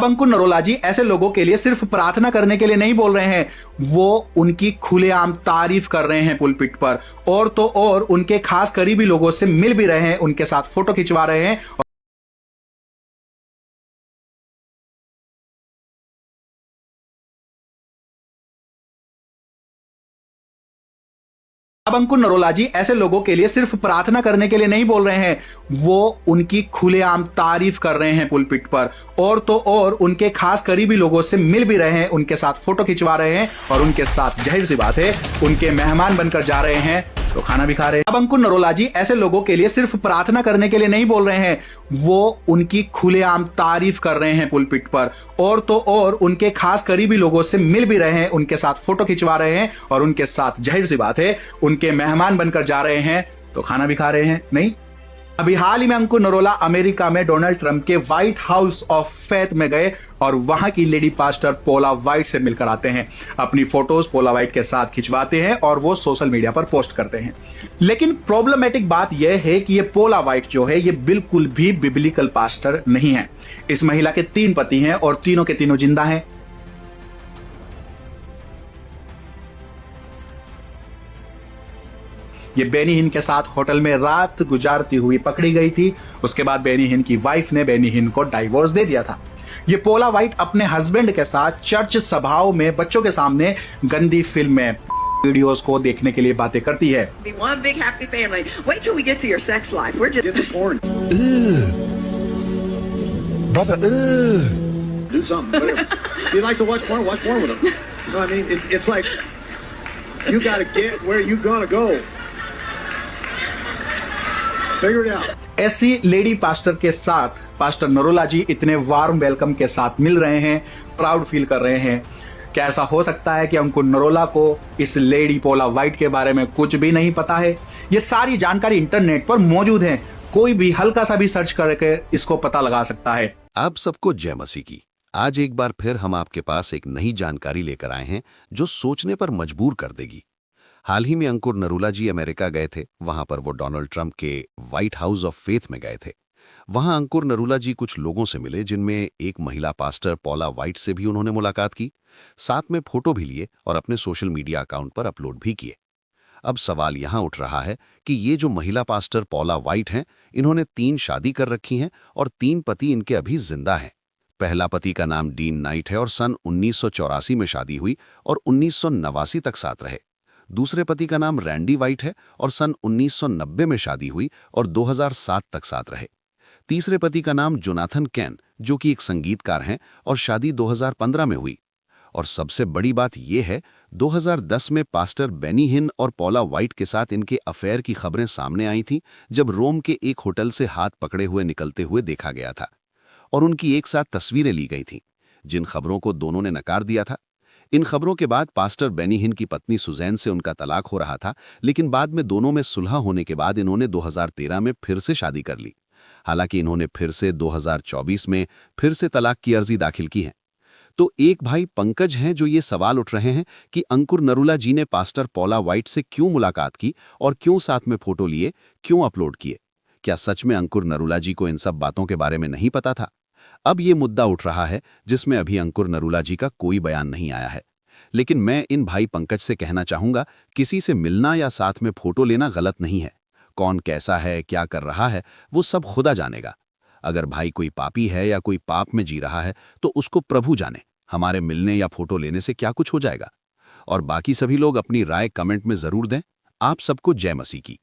अब अंकुर नरोला जी ऐसे लोगों के लिए सिर्फ प्रार्थना करने के लिए नहीं बोल रहे हैं, वो उनकी खुलेआम तारीफ कर रहे हैं पुलपिट पर, और तो और उनके खास करीबी लोगों से मिल भी रहे हैं, उनके साथ फोटो खिंचवा रहे हैं। अब अंकुर नरोला जी ऐसे लोगों के लिए सिर्फ प्रार्थना करने के लिए नहीं बोल रहे हैं, वो उनकी खुलेआम तारीफ कर रहे हैं पुलपिट पर, और तो और उनके खास करीबी लोगों से मिल भी रहे हैं, उनके साथ फोटो खिंचवा रहे हैं, और उनके साथ जाहिर सी बात है उनके मेहमान बनकर जा रहे हैं तो खाना भी खा रहे हैं। अब अंकुर नरोला जी ऐसे लोगों के लिए सिर्फ प्रार्थना करने के लिए नहीं बोल रहे हैं, वो उनकी खुलेआम तारीफ कर रहे हैं पुलपिट पर, और तो और उनके खास करीबी लोगों से मिल भी रहे हैं, उनके साथ फोटो खिंचवा रहे हैं, और उनके साथ जाहिर सी बात है उनके मेहमान बनकर जा रहे हैं तो खाना भी खा रहे हैं। नहीं, अभी हाल ही में अंकुर नरोला अमेरिका में डोनाल्ड ट्रंप के व्हाइट हाउस ऑफ फेथ में गए और वहां की लेडी पास्टर पोला वाइट से मिलकर आते हैं, अपनी फोटोज पोला वाइट के साथ खिंचवाते हैं और वो सोशल मीडिया पर पोस्ट करते हैं। लेकिन प्रॉब्लमेटिक बात यह है कि ये पोला वाइट जो है ये बिल्कुल भी बिब्लिकल पास्टर नहीं है। इस महिला के 3 पति हैं और तीनों के तीनों जिंदा हैं। ये बेनी हिन के साथ होटल में रात गुजारती हुई पकड़ी गई थी। उसके बाद बेनी हिन की वाइफ ने बेनी हिन को डाइवोर्स दे दिया था। ये पोला वाइट अपने हस्बैंड के साथ चर्च सभाओं में बच्चों के सामने गंदी फिल्म में वीडियोस को देखने के लिए बातें करती है। ऐसी लेडी पास्टर के साथ पास्टर नरोला जी इतने वार्म वेलकम के साथ मिल रहे हैं, प्राउड फील कर रहे हैं। क्या ऐसा हो सकता है कि अंकुर नरोला को इस लेडी पोला वाइट के बारे में कुछ भी नहीं पता है? ये सारी जानकारी इंटरनेट पर मौजूद है, कोई भी हल्का सा भी सर्च करके इसको पता लगा सकता है। आप सबको जय मसीह की। आज एक बार फिर हम आपके पास एक नई जानकारी लेकर आए हैं जो सोचने पर मजबूर कर देगी। हाल ही में अंकुर नरोला जी अमेरिका गए थे। वहां पर वो डोनाल्ड ट्रंप के व्हाइट हाउस ऑफ फेथ में गए थे। वहां अंकुर नरोला जी कुछ लोगों से मिले, जिनमें एक महिला पास्टर पोला वाइट से भी उन्होंने मुलाकात की, साथ में फोटो भी लिए और अपने सोशल मीडिया अकाउंट पर अपलोड भी किए। अब सवाल यहां उठ रहा है कि ये जो महिला पास्टर पोला वाइट हैं, इन्होंने 3 शादी कर रखी हैं और 3 पति इनके अभी जिंदा हैं। पहला पति का नाम डीन नाइट है और सन 1984 में शादी हुई और 1989 तक साथ रहे। दूसरे पति का नाम रैंडी वाइट है और सन 1990 में शादी हुई और 2007 तक साथ रहे। तीसरे पति का नाम जोनाथन कैन, जो कि एक संगीतकार हैं, और शादी 2015 में हुई। और सबसे बड़ी बात यह है, 2010 में पास्टर बेनी हिन और पोला वाइट के साथ इनके अफेयर की खबरें सामने आई थीं, जब रोम के एक होटल से हाथ पकड़े हुए निकलते हुए देखा गया था और उनकी एक साथ तस्वीरें ली गई थीं, जिन खबरों को दोनों ने नकार दिया था। इन खबरों के बाद पास्टर बेनी हिन की पत्नी सुजैन से उनका तलाक हो रहा था, लेकिन बाद में दोनों में सुलह होने के बाद इन्होंने 2013 में फिर से शादी कर ली। हालांकि इन्होंने फिर से 2024 में फिर से तलाक की अर्जी दाखिल की है। तो एक भाई पंकज हैं जो ये सवाल उठ रहे हैं कि अंकुर नरोला जी ने पास्टर पोला वाइट से क्यों मुलाकात की और क्यों साथ में फोटो लिए, क्यों अपलोड किए? क्या सच में अंकुर नरोला जी को इन सब बातों के बारे में नहीं पता था? अब ये मुद्दा उठ रहा है जिसमें अभी अंकुर नरोला जी का कोई बयान नहीं आया है। लेकिन मैं इन भाई पंकज से कहना चाहूंगा, किसी से मिलना या साथ में फोटो लेना गलत नहीं है। कौन कैसा है, क्या कर रहा है, वो सब खुदा जानेगा। अगर भाई कोई पापी है या कोई पाप में जी रहा है तो उसको प्रभु जाने। हमारे मिलने या फोटो लेने से क्या कुछ हो जाएगा? और बाकी सभी लोग अपनी राय कमेंट में जरूर दें। आप सबको जय मसीह की।